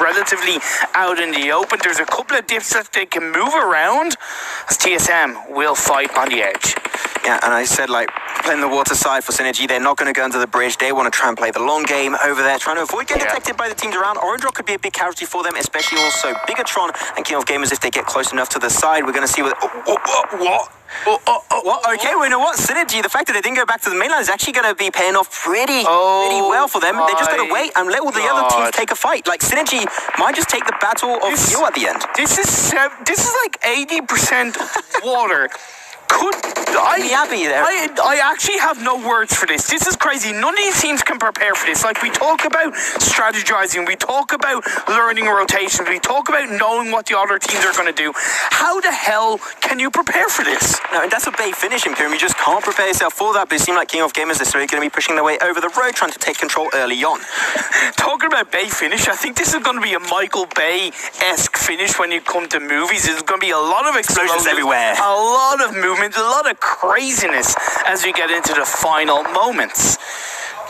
relatively out in the open. There's a couple of dips that they can move around as TSM will fight on the edge. Yeah, and I said, like, playing the water side for Synergy, they're not going to go into the bridge. They want to try and play the long game over there, trying to avoid getting detected by the teams around. Orange Rock could be a big casualty for them, especially also Bigatron and King of Gamers if they get close enough to the side. We're going to see what... What? Okay, well, you know what? Synergy, the fact that they didn't go back to the mainland is actually going to be paying off pretty well for them. They just got to wait and let all the other teams take a fight. Like, Synergy might just take the battle of fuel at the end. This is like 80% water. I actually have no words for this. This is crazy. None of these teams can prepare for this. Like, we talk about strategizing, we talk about learning rotations, we talk about knowing what the other teams are going to do. How the hell can you prepare for this? No, and that's a Bay finish, Imperium. You just can't prepare yourself for that, but it seemed like King of Gamers is really going to be pushing their way over the road, trying to take control early on. Talking about Bay finish, I think this is going to be a Michael Bay-esque finish when you come to movies. There's going to be a lot of explosions everywhere. A lot of movement. A lot of craziness as we get into the final moments.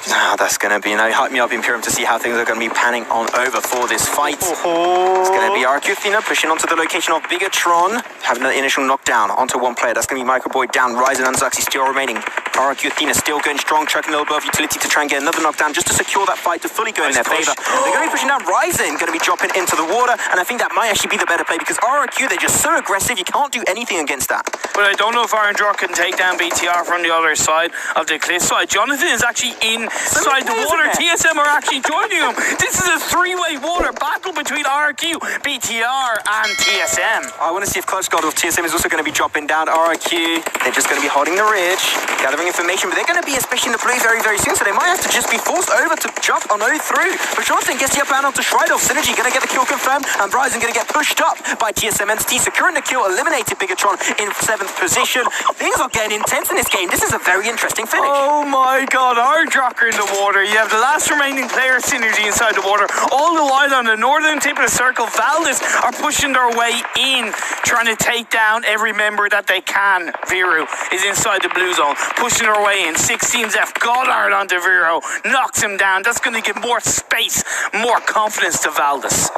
That's going to be, hype me up, Imperium, to see how things are going to be panning on over for this fight. It's going to be RRQ Athena pushing onto the location of Bigatron, having an initial knockdown onto one player. That's going to be Microboy down, Ryzen and Zaxi still remaining. RRQ Athena still going strong, chucking a little bit of utility to try and get another knockdown just to secure that fight to fully go in their favor. They're going to be pushing down Ryzen, going to be dropping into the water, and I think that might actually be the better play because RRQ, they're just so aggressive, you can't do anything against that. But I don't know if Orange Rock can take down BTR from the other side of the cliff side. Jonathan is actually inside the water. TSM are actually joining him. This is a three-way water battle between RRQ, BTR, and TSM. I want to see if Clutch God of TSM is also going to be dropping down. RRQ, they're just going to be holding the ridge, gathering information, but they're going to be especially in the blue very, very soon, so they might have to just be forced over to jump on through. But Jonathan gets the upper hand onto Shridoff. Synergy going to get the kill confirmed, and Bryson going to get pushed up by TSM Entity, securing the kill, eliminated Bigatron in 7th position. Things are getting intense in this game. This is a very interesting finish. Oh my god, Orange Rock are in the water. You have the last remaining player, Synergy, inside the water. All the while on the northern tip of the circle, Valdez are pushing their way in, trying to take down every member that they can. Viru is inside the blue zone, pushing their way in. 16's F, Goddard onto Viru, knocks him down. That's going to give more space, more confidence to Valdez.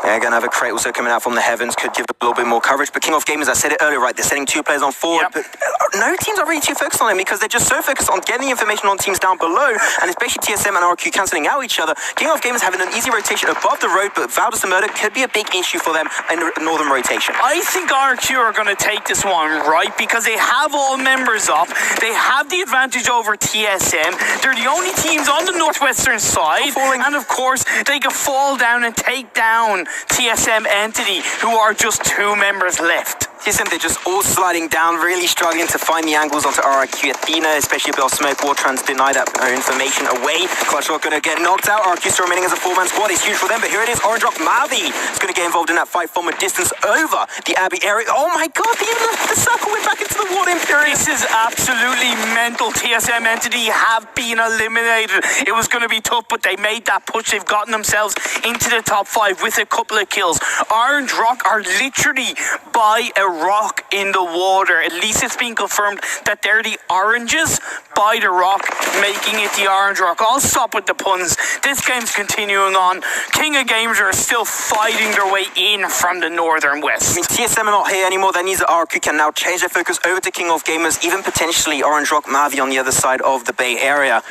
Yeah, going to have a crate also coming out from the heavens, could give a little bit more coverage. But King of Gamers, I said it earlier, right, they're sending 2 players on forward, but no teams are really too focused on them because they're just so focused on getting the information on teams down below, and especially TSM and RRQ cancelling out each other. King of Gamers having an easy rotation above the road, but Valdez the Murder could be a big issue for them in the northern rotation. I think RRQ are going to take this one, right, because they have all members up. They have the advantage over TSM. They're the only teams on the northwestern side, and of course, they can fall down and take down TSM Entity, who are just 2 members left. TSM, they're just all sliding down, really struggling to find the angles onto RRQ Athena, especially a bit of smoke. Wartrans deny that information away. Clutch Rock going to get knocked out. RRQ still remaining as a 4-man squad. It's huge for them, but here it is. Orange Rock Mavi is going to get involved in that fight from a distance over the Abbey area. Oh my god, even the circle went back into the water, Imperium. This is absolutely mental. TSM Entity have been eliminated. It was going to be tough, but they made that push. They've gotten themselves into the top 5 with a couple of kills. Orange Rock are literally by a rock in the water. At least it's been confirmed that they're the oranges by the rock, making it the Orange Rock. I'll stop with the puns. This game's continuing on. King of Gamers are still fighting their way in from the northern west. I mean, TSM are not here anymore. That means that RRQ can now change their focus over to King of Gamers, even potentially Orange Rock Mavi on the other side of the Bay Area.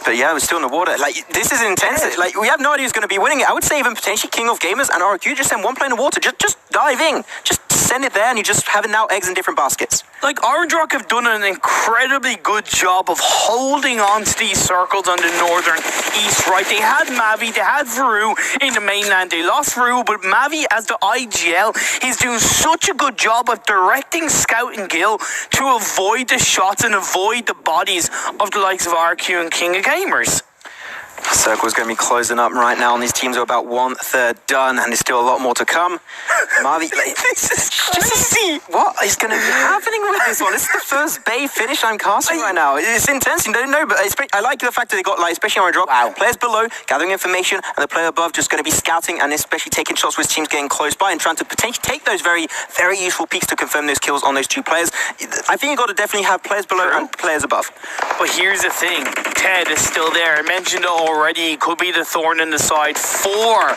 But yeah, we're still in the water. Like, this is intense. Like, we have no idea who's going to be winning it. I would say even potentially King of Gamers and RRQ just send one player in the water. Just dive in. Just send it there, and you just have now eggs in different baskets. Like, Orange Rock have done an incredibly good job of holding on to these circles on the northern east, right? They had Mavi, they had Viru in the mainland. They lost Viru, but Mavi, as the IGL, he's doing such a good job of directing Scout and Gil to avoid the shots and avoid the bodies of the likes of RQ and King of Gamers. Circle's going to be closing up right now, and these teams are about 1/3 done, and there's still a lot more to come. Mavi, this is crazy. What is going to be happening with this one? This is the first Bay finish I'm casting right now. It's intense. You don't know, but I like the fact that they got, like, especially Orange Rock, players below gathering information, and the player above just going to be scouting and especially taking shots with teams getting close by and trying to potentially take those very, very useful peaks to confirm those kills on those 2 players. I think you've got to definitely have players below and players above. But here's the thing. Ted is still there. I mentioned it already. He could be the thorn in the side for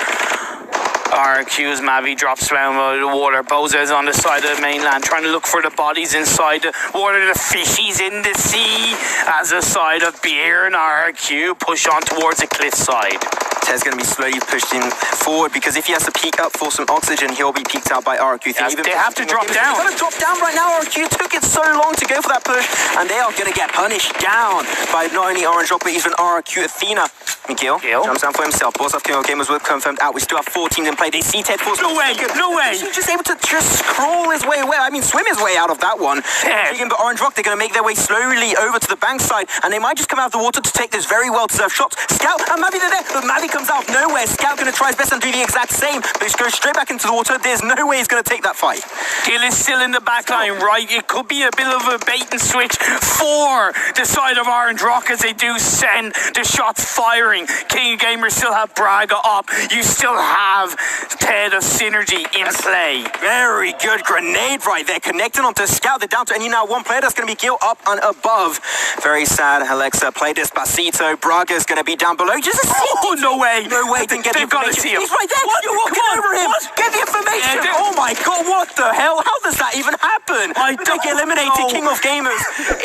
RRQ's Mavi drops down the water. Boza is on the side of the mainland, trying to look for the bodies inside the water. The fishies in the sea as a side of Beer and RRQ push on towards the cliffside. Ted's going to be slowly pushed in forward because if he has to peek up for some oxygen, he'll be peeked out by RRQ. Yes, they have to drop down. They've got to drop down right now. RRQ took it so long to go for that push, and they are going to get punished down by not only Orange Rock, but even RRQ Athena. Miguel jumps down for himself. Boss of King of Gamers were confirmed out. We still have 4 teams in play. They see Ted force. No way, no way. He's just able to just crawl his way away. I mean, swim his way out of that one. But Orange Rock, they're going to make their way slowly over to the bank side, and they might just come out of the water to take this very well-deserved shots. Scout and Mavi, they're there, but Mavi comes out of nowhere. Scout going to try his best and do the exact same, but he's going straight back into the water. There's no way he's going to take that fight. Gill is still in the back line, right? It could be a bit of a bait and switch for the side of Orange Rock as they do send the shots firing. King of Gamers still have Braga up. You still have Ted of Synergy in play. Very good grenade right there, connecting onto Scout. They're down to only now 1 player. That's going to be Gil up and above. Very sad. Alexa, play Despacito. Braga's going to be down below. Just a oh, no way. No way. Didn't get the information. He's right there. What? You're walking over him. What? Get the information. Yeah, oh my God, what the hell? How does that even happen? I don't get eliminated. know. King of Gamers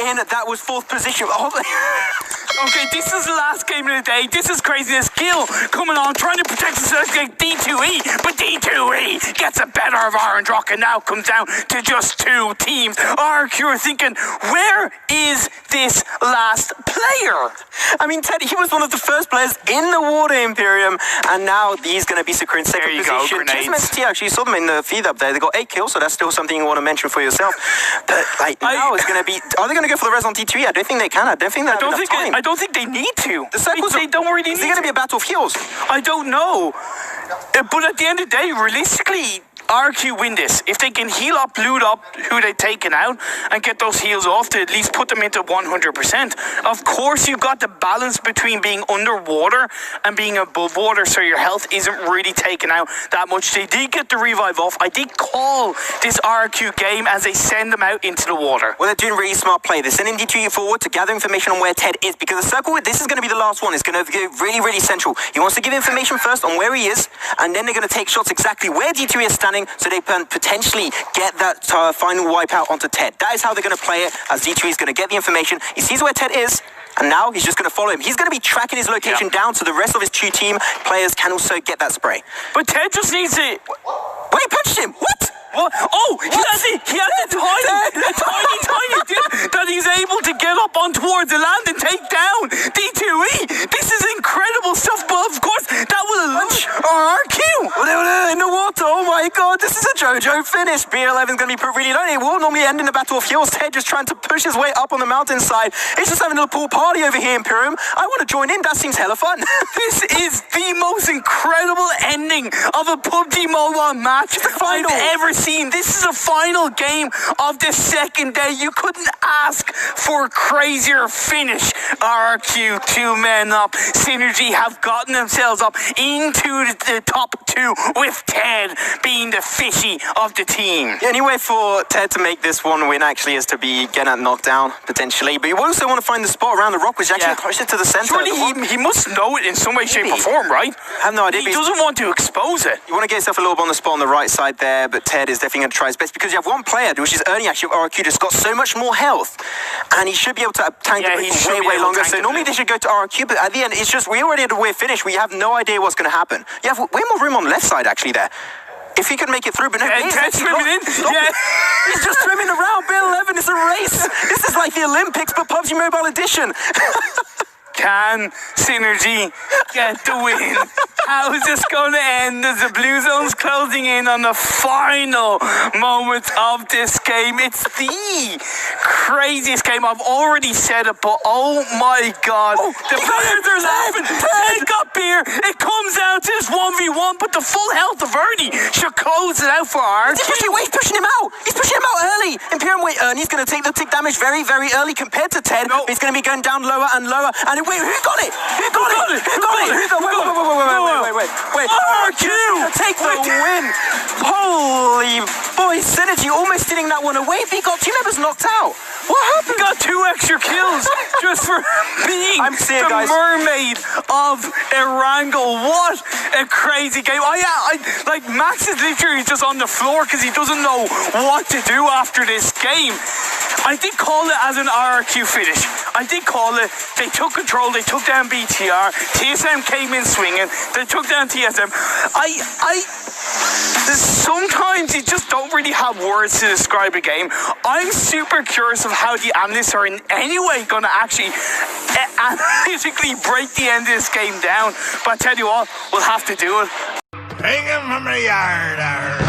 in that was 4th position. Oh. Okay, this is the last game of the day. This is craziness. Gil coming on, trying to protect himself against D2E, but D2E gets the better of Orange Rock and now comes down to just 2 teams. RRQ are thinking, where is this last player? I mean, Ted, he was one of the first players in the Water Imperium, and now he's going to be securing 2nd position. Grenades. Actually, you saw them in the feed up there. They got 8 kills, so that's still something you want to mention for yourself. But now it's going to be. Are they going to go for the res on D2E? I don't think they can. I don't think they have enough time. I don't think they need to. The circles they don't really need Is it going to be a battle of heals? I don't know. But at the end of the day, realistically, RQ win this. If they can heal up, loot up who they've taken out and get those heals off to at least put them into 100%. Of course, you've got the balance between being underwater and being above water, so your health isn't really taken out that much. They did get the revive off. I did call this RQ game as they send them out into the water. Well, they're doing really smart play. They're sending D2E forward to gather information on where Ted is, because the circle, this is going to be the last one. It's going to be really, really central. He wants to give information first on where he is, and then they're going to take shots exactly where D2E is standing, so they can potentially get that final wipeout onto Ted. That is how they're going to play it, as D2E is going to get the information. He sees where Ted is, and now he's just going to follow him. He's going to be tracking his location down, so the rest of his 2 team players can also get that spray. But Ted just needs to... Wait, he punched him! What? What? Oh, he has a tiny dip that he's able to get up on towards the land and take down D2E. This is incredible stuff, but of course, that will launch RRQ. In the water, oh my God, this is a JoJo finish. B11 is going to be put really low. It will normally end in the Battle of Heals. Ted just trying to push his way up on the mountainside. He's just having a little pool party over here in Imperium. I want to join in. That seems hella fun. This is the most incredible ending of a PUBG Mobile match I've ever seen. This is a final game of the 2nd day. You couldn't ask for a crazier finish. RRQ 2 men up. Synergy have gotten themselves up into the top 2 with Ted being the fishy of the team. The only way for Ted to make this one win actually is to be getting that knockdown potentially, but you also want to find the spot around the rock which is actually closer to the center. Surely he must know it in some way, shape or form, right? I have no idea. He doesn't want to expose it. You want to get yourself a little bit on the spot on the right side there, but Ted is definitely going to try his best because you have 1 player, which is Ernie actually, RRQ, just got so much more health, and he should be able to tank it way longer. So normally they should go to RRQ, but at the end, it's just, we already had a weird finish. We have no idea what's going to happen. You have way more room on the left side actually there. If he could make it through, but no, Ted's swimming in. Yeah. He's just swimming around. Bill 11 is a race. This is like the Olympics, but PUBG Mobile Edition. Can Synergy get the win? How is this going to end as the Blue Zone's closing in on the final moments of this game? It's the craziest game. I've already said it, but oh my God. The players are laughing. Ted got beer. It comes out to this 1v1, but the full health of Ernie should close it out for RRQ. He's pushing him out. He's pushing him out early. Imperium, Ernie's going to take the tick damage very, very early compared to Ted. But he's going to be going down lower and lower. And wait, who got it? Wait. RRQ take the win. Holy boy, Synergy almost stealing that one away. He got 2 members knocked out. What happened? He got 2 extra kills. just for being I'm seeing, the guys. mermaid of Erangel. What a crazy game. Like, Max is literally just on the floor because he doesn't know what to do after this game. I did call it as an RRQ finish. I did call it. They took control. They took down BTR. TSM came in swinging. They took down TSM. Sometimes you just don't really have words to describe a game. I'm super curious of how the analysts are in any way going to actually analytically break the end of this game down. But I tell you what, we'll have to do it. Bring him from the yard.